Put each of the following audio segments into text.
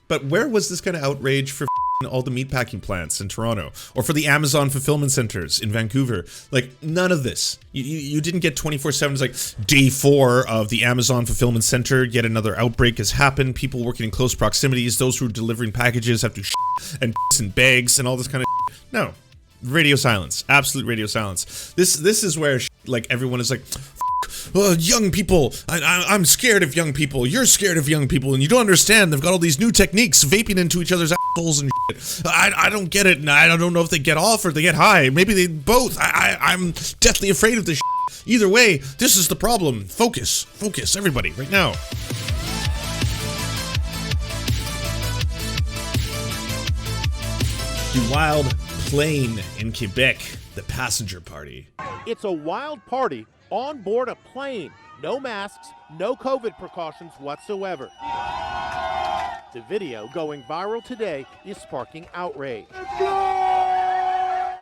But where was this kind of outrage for all the meatpacking plants in Toronto, or for the Amazon fulfillment centers in Vancouver? Like, none of this. You didn't get 24/7. It's like day 4 of the Amazon fulfillment center. Yet another outbreak has happened. People working in close proximities. Those who are delivering packages have to and in bags and all this kind of. No, radio silence. Absolute radio silence. This is where like everyone is like. Young people, I'm scared of young people, you're scared of young people, and you don't understand, they've got all these new techniques, vaping into each other's assholes and shit. I don't get it, and I don't know if they get off or they get high, maybe they both. I'm deathly afraid of this shit. Either way, this is the problem. Focus, everybody, right now. The wild plane in Quebec, the passenger party. It's a wild party on board a plane. No masks, no COVID precautions whatsoever. The video going viral today is sparking outrage.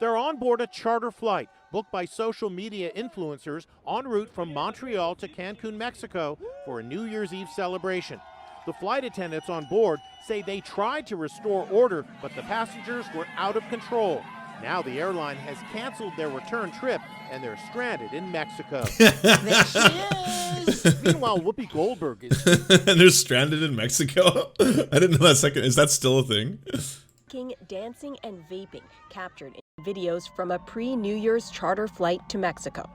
They're on board a charter flight booked by social media influencers en route from Montreal to Cancun, Mexico for a New Year's Eve celebration. The flight attendants on board say they tried to restore order, but the passengers were out of control. Now the airline has canceled their return trip and they're stranded in Mexico. There she is! Meanwhile, Whoopi Goldberg is... And they're stranded in Mexico? I didn't know that second. Is that still a thing? Dancing and vaping captured in videos from a pre-New Year's charter flight to Mexico.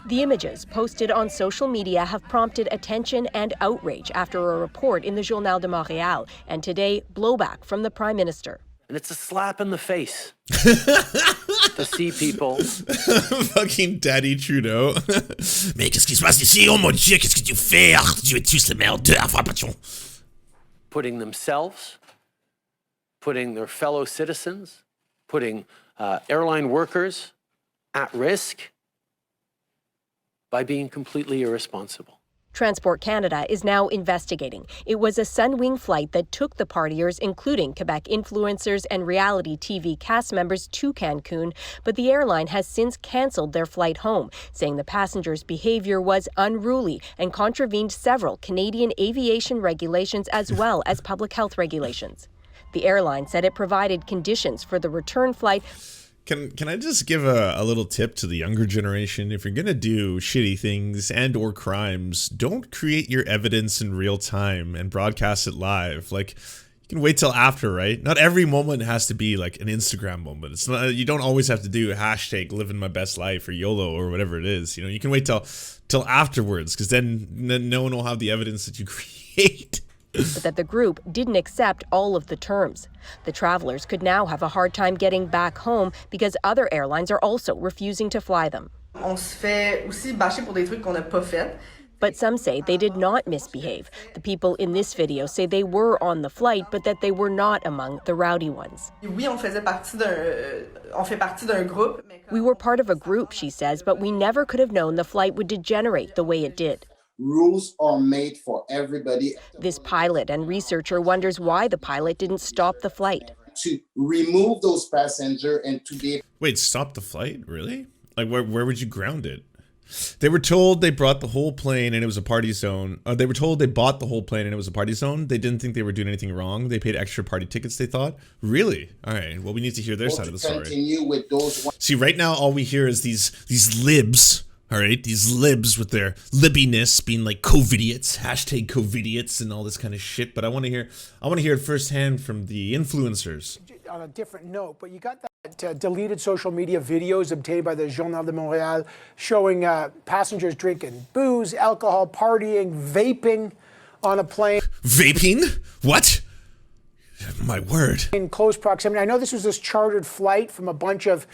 The images posted on social media have prompted attention and outrage after a report in the Journal de Montréal, and today, blowback from the Prime Minister. And it's a slap in the face to see people. Fucking Daddy Trudeau. Mais qu'est-ce qui se passe ici? Oh mon Dieu, qu'est-ce que tu fais? Tu es tous les merdeurs, patron. Putting themselves, putting their fellow citizens, putting airline workers at risk by being completely irresponsible. Transport Canada is now investigating. It was a Sunwing flight that took the partiers, including Quebec influencers and reality TV cast members, to Cancun, but the airline has since canceled their flight home, saying the passengers' behavior was unruly and contravened several Canadian aviation regulations as well as public health regulations. The airline said it provided conditions for the return flight. Can I just give a little tip to the younger generation? If you're gonna do shitty things and or crimes, don't create your evidence in real time and broadcast it live. Like, you can wait till after, right? Not every moment has to be like an Instagram moment. It's not, you don't always have to do hashtag living my best life or YOLO or whatever it is. You know, you can wait till afterwards, because then no one will have the evidence that you create. But that the group didn't accept all of the terms. The travelers could now have a hard time getting back home because other airlines are also refusing to fly them. On se fait aussi bâcher pour des trucs qu'on n'a pas fait. But some say they did not misbehave. The people in this video say they were on the flight, but that they were not among the rowdy ones. Oui, on fait partie d'un groupe. We were part of a group, she says, but we never could have known the flight would degenerate the way it did. Rules are made for everybody. This pilot and researcher wonders why the pilot didn't stop the flight. To remove those passengers and to be... Wait, stop the flight? Really? Like, where would you ground it? They were told they brought the whole plane and it was a party zone. They were told they bought the whole plane and it was a party zone. They didn't think they were doing anything wrong. They paid extra party tickets, they thought. Really? All right. Well, we need to hear their side of the story. Continue with those... See, right now, all we hear is these libs. All right, these libs with their libbiness being like covidiets, hashtag covidiets and all this kind of shit. But I want to hear it firsthand from the influencers. On a different note, but you got that deleted social media videos obtained by the Journal de Montréal showing passengers drinking booze, alcohol, partying, vaping on a plane. Vaping? What? My word. In close proximity. I know this was this chartered flight from a bunch of...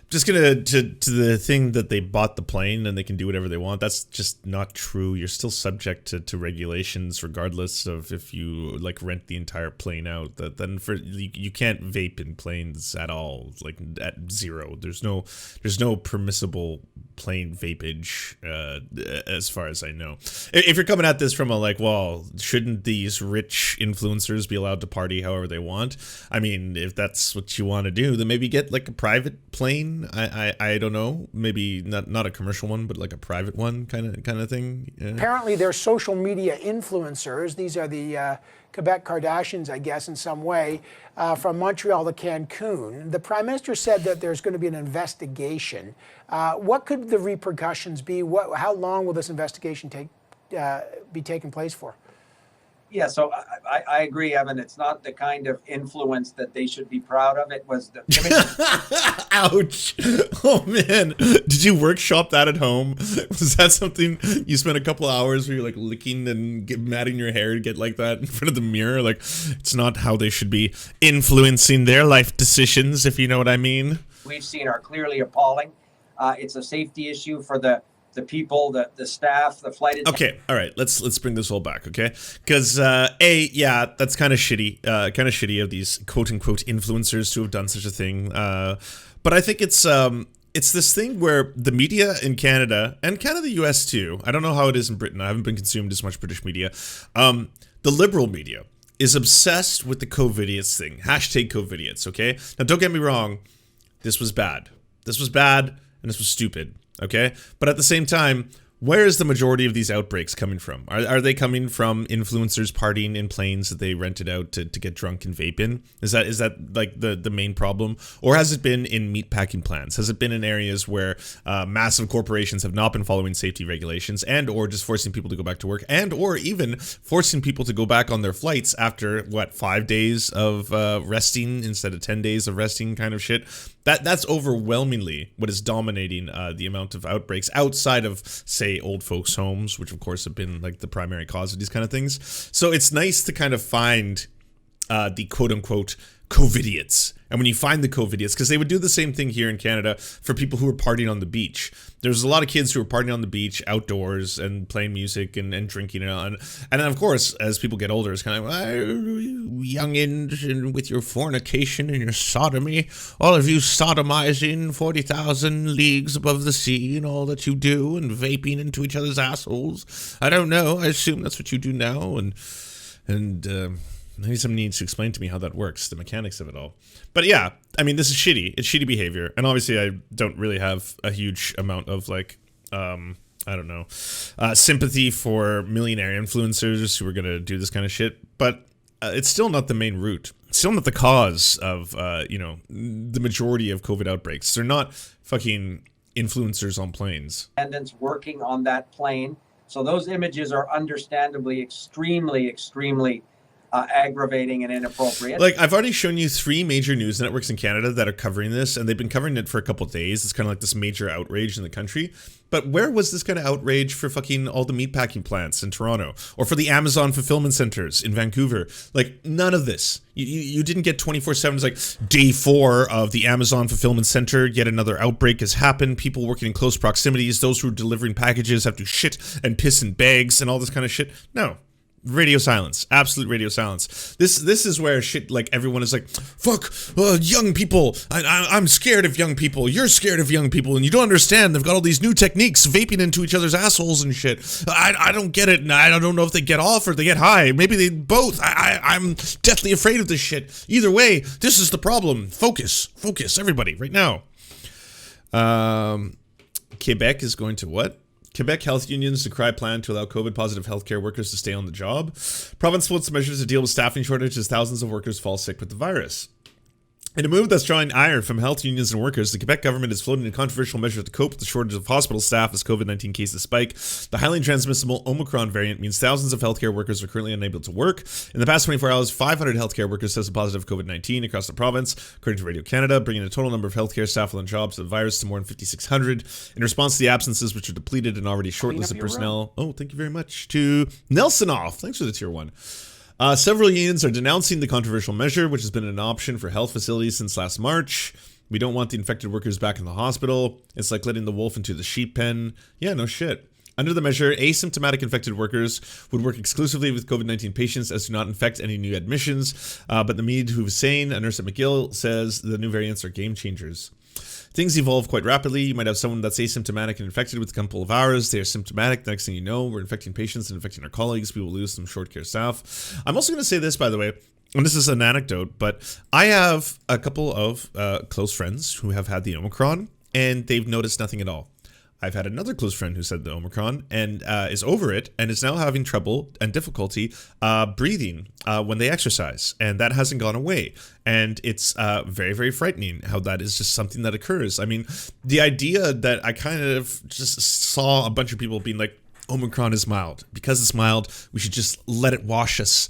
Just gonna, to the thing that they bought the plane and they can do whatever they want. That's just not true. You're still subject to regulations regardless of if you like rent the entire plane out. Then you can't vape in planes at all, like at zero. There's no permissible plane vapage as far as I know. If you're coming at this from a like, well, shouldn't these rich influencers be allowed to party however they want? I mean, if that's what you want to do, then maybe get like a private plane. I don't know, maybe not a commercial one, but like a private one kind of thing. Yeah. Apparently they're social media influencers. These are the Quebec Kardashians, I guess, in some way, from Montreal to Cancun. The Prime Minister said that there's going to be an investigation. What could the repercussions be? How long will this investigation be taking place for? Yeah, so I agree, Evan. It's not the kind of influence that they should be proud of. It was the Ouch. Oh, man. Did you workshop that at home? Was that something you spent a couple hours where you're like licking and matting your hair to get like that in front of the mirror? Like, it's not how they should be influencing their life decisions, if you know what I mean. We've seen are clearly appalling. It's a safety issue for the people, the staff, the flight attendants. Okay, all right, let's bring this all back, okay? Because yeah, that's kind of shitty of these quote-unquote influencers to have done such a thing. But I think it's this thing where the media in Canada, and kind of the US too, I don't know how it is in Britain, I haven't been consumed as much British media, the liberal media is obsessed with the covidiets thing, hashtag covidiets, okay? Now don't get me wrong, this was bad, and this was stupid. Okay, but at the same time, where is the majority of these outbreaks coming from? Are they coming from influencers partying in planes that they rented out to get drunk and vape in? Is that like the main problem? Or has it been in meatpacking plants? Has it been in areas where massive corporations have not been following safety regulations, and or just forcing people to go back to work, and or even forcing people to go back on their flights after, what, 5 days of resting instead of 10 days of resting kind of shit? That's overwhelmingly what is dominating the amount of outbreaks outside of, say, old folks' homes, which of course have been like the primary cause of these kind of things. So it's nice to kind of find the quote-unquote covidiets. And when you find the covidiets, because they would do the same thing here in Canada for people who were partying on the beach. There's a lot of kids who were partying on the beach outdoors and playing music and drinking and then of course as people get older it's kind of like, youngins, and with your fornication and your sodomy, all of you sodomizing 40,000 leagues above the sea and all that you do, and vaping into each other's assholes. I don't know, I assume that's what you do now, and maybe someone needs to explain to me how that works, the mechanics of it all. But yeah, I mean, this is shitty. It's shitty behavior. And obviously I don't really have a huge amount of like, I don't know, sympathy for millionaire influencers who are going to do this kind of shit. But it's still not the main root. It's still not the cause of, the majority of COVID outbreaks. They're not fucking influencers on planes. Attendants working on that plane. So those images are understandably extremely aggravating and inappropriate. Like, I've already shown you 3 major news networks in Canada that are covering this, and they've been covering it for a couple of days. It's kind of like this major outrage in the country. But where was this kind of outrage for fucking all the meatpacking plants in Toronto, or for the Amazon fulfillment centers in Vancouver? Like, none of this. You didn't get 24/7. It's like day 4 of the Amazon fulfillment center. Yet another outbreak has happened. People working in close proximities. Those who are delivering packages have to shit and piss in bags and all this kind of shit. No. Radio silence, absolute radio silence. This is where shit, like, everyone is like, fuck young people. I'm scared of young people. You're scared of young people, and you don't understand. They've got all these new techniques, vaping into each other's assholes and shit. I don't get it, and I don't know if they get off or they get high. Maybe they both. I'm deathly afraid of this shit. Either way, this is the problem. Focus, everybody, right now. Quebec is going to what? Quebec health unions decry plan to allow COVID-positive healthcare workers to stay on the job. Province floats measures to deal with staffing shortage as thousands of workers fall sick with the virus. In a move that's drawing ire from health unions and workers, the Quebec government is floating a controversial measure to cope with the shortage of hospital staff as COVID-19 cases spike. The highly transmissible Omicron variant means thousands of healthcare workers are currently unable to work. In the past 24 hours, 500 healthcare workers tested positive COVID-19 across the province, according to Radio Canada, bringing the total number of healthcare staff on jobs to the virus to more than 5,600. In response to the absences, which are depleted and already shortlisted personnel. Oh, thank you very much to Nelsonoff. Thanks for the tier 1. Several unions are denouncing the controversial measure, which has been an option for health facilities since last March. We don't want the infected workers back in the hospital. It's like letting the wolf into the sheep pen. Yeah, no shit. Under the measure, asymptomatic infected workers would work exclusively with COVID-19 patients as to not infect any new admissions. But Namid Hussein, a nurse at McGill, says the new variants are game changers. Things evolve quite rapidly. You might have someone that's asymptomatic and infected with a couple of hours. They are symptomatic. The next thing you know, we're infecting patients and infecting our colleagues. We will lose some short care staff. I'm also going to say this, by the way, and this is an anecdote, but I have a couple of close friends who have had the Omicron, and they've noticed nothing at all. I've had another close friend who said the Omicron and is over it and is now having trouble and difficulty breathing when they exercise. And that hasn't gone away. And it's very, very frightening how that is just something that occurs. I mean, the idea that I kind of just saw a bunch of people being like, Omicron is mild. Because it's mild, we should just let it wash us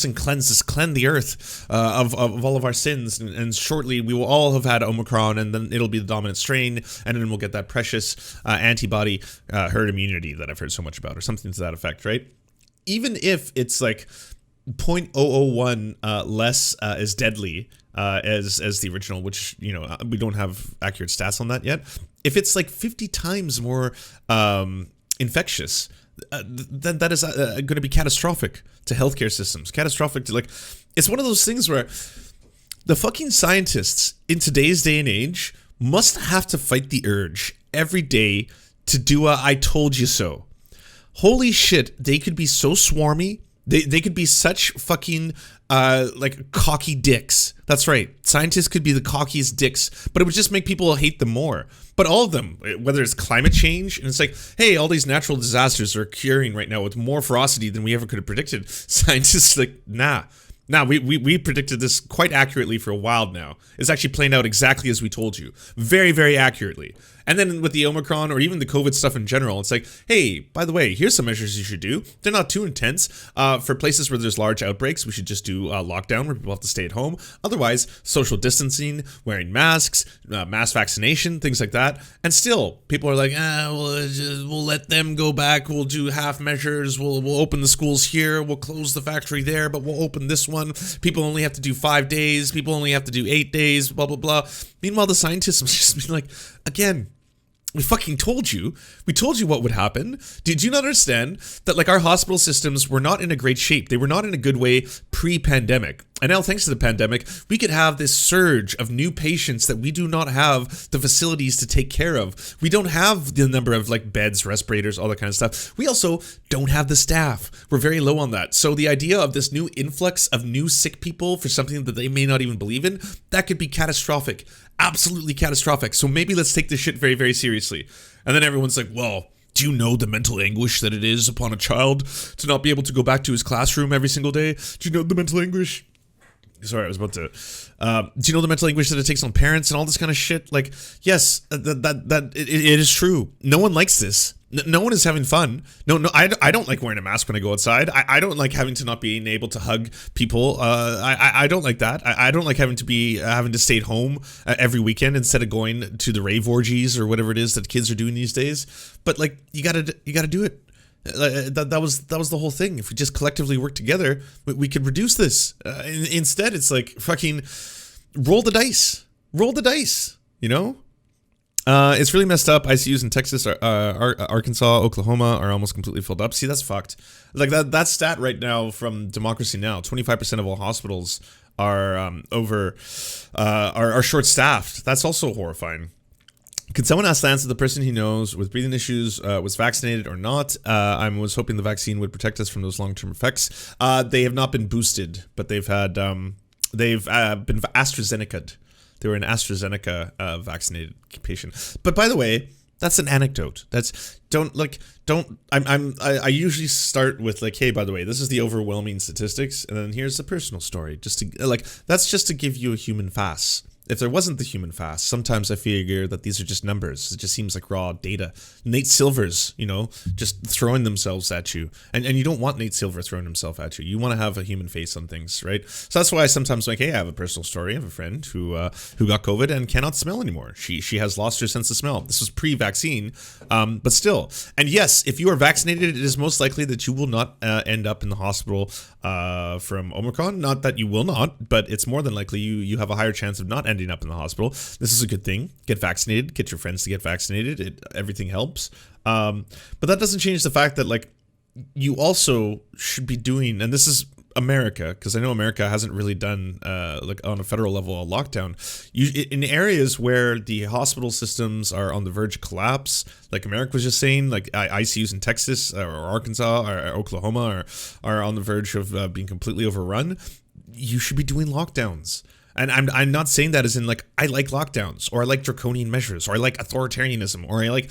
and cleanse us, cleanse the earth of all of our sins. And shortly, we will all have had Omicron, and then it'll be the dominant strain, and then we'll get that precious antibody herd immunity that I've heard so much about, or something to that effect, right? Even if it's like 0.001 less as deadly as the original, which, you know, we don't have accurate stats on that yet. If it's like 50 times more infectious, then that is going to be catastrophic to healthcare systems. Catastrophic to, like, it's one of those things where the fucking scientists in today's day and age must have to fight the urge every day to do a I told you so. Holy shit, they could be so swarmy. They could be such fucking like cocky dicks. That's right. Scientists could be the cockiest dicks, but it would just make people hate them more. But all of them, whether it's climate change, and it's like, hey, all these natural disasters are occurring right now with more ferocity than we ever could have predicted. Scientists like, nah, we predicted this quite accurately for a while now. It's actually playing out exactly as we told you. Very, very accurately. And then with the Omicron or even the COVID stuff in general, it's like, hey, by the way, here's some measures you should do. They're not too intense. For places where there's large outbreaks, we should just do lockdown where people have to stay at home. Otherwise, social distancing, wearing masks, mass vaccination, things like that. And still, people are like, we'll let them go back. We'll do half measures. We'll open the schools here. We'll close the factory there, but we'll open this one. People only have to do 5 days. People only have to do 8 days, blah, blah, blah. Meanwhile, the scientists have just been like, again, we fucking told you. We told you what would happen. Did you not understand that, like, our hospital systems were not in a great shape? They were not in a good way pre-pandemic. And now, thanks to the pandemic, we could have this surge of new patients that we do not have the facilities to take care of. We don't have the number of, like, beds, respirators, all that kind of stuff. We also don't have the staff. We're very low on that. So the idea of this new influx of new sick people for something that they may not even believe in, that could be catastrophic. Absolutely catastrophic. So maybe let's take this shit very, very seriously. And then everyone's like, well, do you know the mental anguish that it is upon a child to not be able to go back to his classroom every single day? Do you know the mental anguish? Sorry, I was about to. Do you know the mental anguish that it takes on parents and all this kind of shit? Like, yes, it is true. No one likes this. No one is having fun. No, I don't like wearing a mask when I go outside. I don't like having to not being able to hug people. I don't like that. I don't like having to stay at home every weekend instead of going to the rave orgies or whatever it is that kids are doing these days. But, like, you gotta do it. That was the whole thing. If we just collectively work together, we could reduce this. Instead, it's like fucking roll the dice. You know. It's really messed up. ICUs in Texas, Arkansas, Oklahoma are almost completely filled up. See, that's fucked. Like that stat right now from Democracy Now! 25% of all hospitals are are short-staffed. That's also horrifying. Could someone ask Lance if the person he knows with breathing issues was vaccinated or not? I was hoping the vaccine would protect us from those long-term effects. They have not been boosted, but they've been AstraZeneca'd. They were an AstraZeneca vaccinated patient. But by the way, that's an anecdote. I usually start with, like, hey, by the way, this is the overwhelming statistics, and then here's the personal story. That's just to give you a human face. If there wasn't the human fast, sometimes I figure that these are just numbers. It just seems like raw data. Nate Silver's, just throwing themselves at you. And you don't want Nate Silver throwing himself at you. You want to have a human face on things, right? So that's why I sometimes like, hey, I have a personal story. I have a friend who got COVID and cannot smell anymore. She has lost her sense of smell. This was pre-vaccine, but still. And yes, if you are vaccinated, it is most likely that you will not end up in the hospital from Omicron. Not that you will not, but it's more than likely you have a higher chance of not ending up in the hospital. This is a good thing. Get vaccinated. Get your friends to get vaccinated. Everything helps. But that doesn't change the fact that, like, you also should be doing, and this is America, because I know America hasn't really done, like, on a federal level, a lockdown. In areas where the hospital systems are on the verge of collapse, like America was just saying, like ICUs in Texas or Arkansas or Oklahoma are on the verge of being completely overrun, you should be doing lockdowns. And I'm not saying that as in like I like lockdowns or I like draconian measures or I like authoritarianism or I like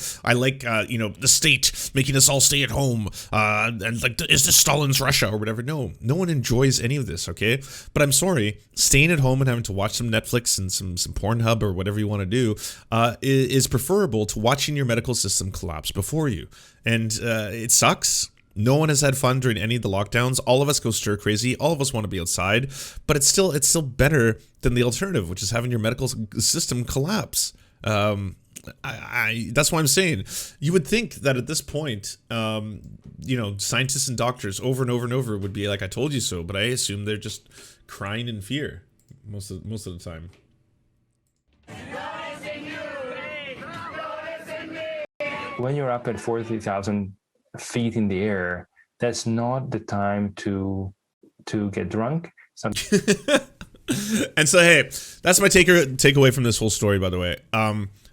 the state making us all stay at home and like, is this Stalin's Russia or whatever? No one enjoys any of this, okay? But I'm sorry, staying at home and having to watch some Netflix and some Pornhub or whatever you want to do is preferable to watching your medical system collapse before you. And it sucks. No one has had fun during any of the lockdowns. All of us go stir crazy. All of us want to be outside, but it's still better than the alternative, which is having your medical system collapse. That's why I'm saying you would think that at this point, scientists and doctors over and over and over would be like, "I told you so," but I assume they're just crying in fear most of the time. When you're up at 40,000 feet in the air, that's not the time to get drunk. And so, hey, that's my takeaway from this whole story, by the way.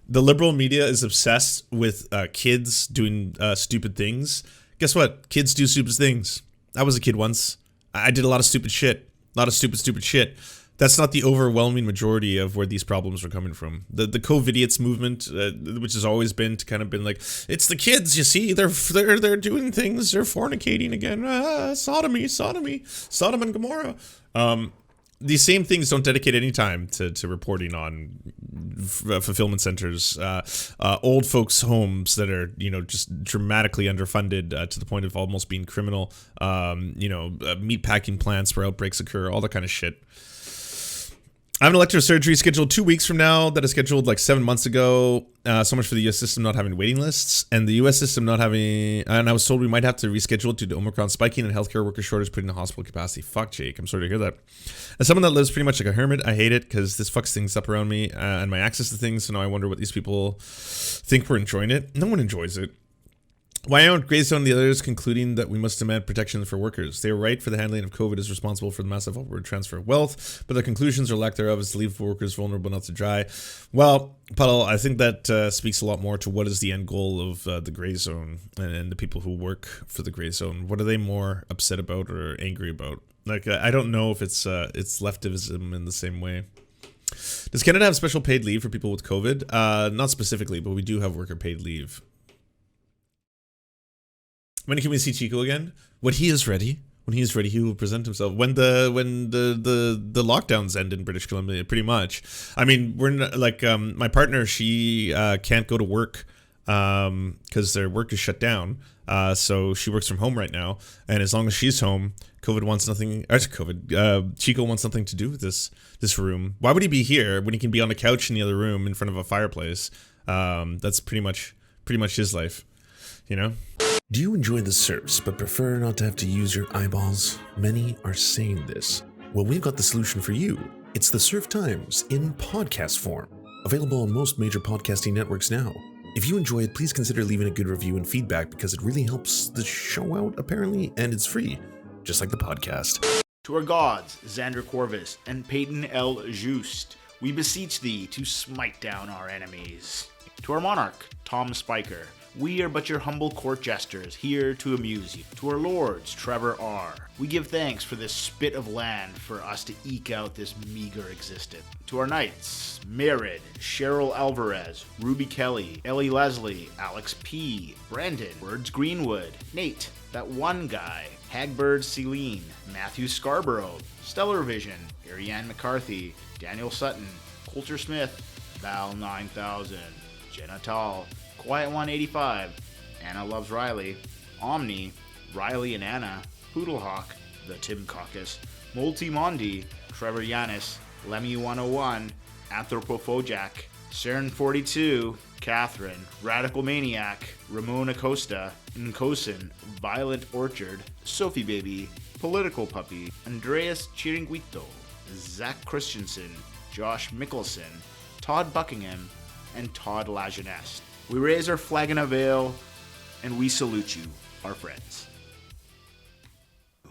The liberal media is obsessed with kids doing stupid things. Guess what? Kids do stupid things. I was a kid once. I did a lot of stupid shit. A lot of stupid shit. That's not the overwhelming majority of where these problems are coming from. The covidiets movement, which has always been like, it's the kids, you see, they're doing things, they're fornicating again, sodomy, Sodom and Gomorrah. These same things don't dedicate any time to reporting on fulfillment centers, old folks' homes that are, just dramatically underfunded to the point of almost being criminal, meatpacking plants where outbreaks occur, all that kind of shit. I have an elective surgery scheduled 2 weeks from now that is scheduled like 7 months ago. So much for the U.S. system not having waiting lists and the U.S. system not having. And I was told we might have to reschedule due to Omicron spiking and healthcare worker shortage putting the hospital capacity. Fuck, Jake. I'm sorry to hear that. As someone that lives pretty much like a hermit, I hate it because this fucks things up around me and my access to things. So now I wonder what these people think we're enjoying it. No one enjoys it. Why aren't Grayzone and the others concluding that we must demand protection for workers? They are right for the handling of COVID is responsible for the massive upward transfer of wealth, but their conclusions or lack thereof is to leave workers vulnerable not to die. Well, Puddle, I think that speaks a lot more to what is the end goal of the Grayzone and the people who work for the Grayzone. What are they more upset about or angry about? Like, I don't know if it's leftivism in the same way. Does Canada have special paid leave for people with COVID? Not specifically, but we do have worker paid leave. When can we see Chico again? When he is ready. When he is ready, he will present himself. When the lockdowns end in British Columbia, pretty much. I mean, we're not, like my partner. She can't go to work because their work is shut down. So she works from home right now. And as long as she's home, Chico wants nothing to do with this room. Why would he be here when he can be on the couch in the other room in front of a fireplace? That's pretty much his life, you know. Do you enjoy the Serfs but prefer not to have to use your eyeballs? Many are saying this. Well, we've got the solution for you. It's the Serf Times in podcast form. Available on most major podcasting networks now. If you enjoy it, please consider leaving a good review and feedback because it really helps the show out, apparently, and it's free, just like the podcast. To our gods, Xander Corvus and Peyton L. Just, we beseech thee to smite down our enemies. To our monarch, Tom Spiker, we are but your humble court jesters, here to amuse you. To our lords, Trevor R., we give thanks for this spit of land for us to eke out this meager existence. To our knights, Merid, Cheryl Alvarez, Ruby Kelly, Ellie Leslie, Alex P., Brandon, Words Greenwood, Nate, that one guy, Hagbird Celine, Matthew Scarborough, Stellar Vision, Ariane McCarthy, Daniel Sutton, Coulter Smith, Val 9000, Jenna Tall, Quiet 185, Anna Loves Riley, Omni, Riley and Anna, Poodlehawk, The Tim Caucus, Multi Mondi, Trevor Yanis, Lemmy 101, Anthropophojack, Cern 42, Catherine, Radical Maniac, Ramon Acosta, Nkosin, Violent Orchard, Sophie Baby, Political Puppy, Andreas Chiringuito, Zach Christensen, Josh Mickelson, Todd Buckingham, and Todd Lajeunesse. We raise our flag in a veil, and we salute you, our friends.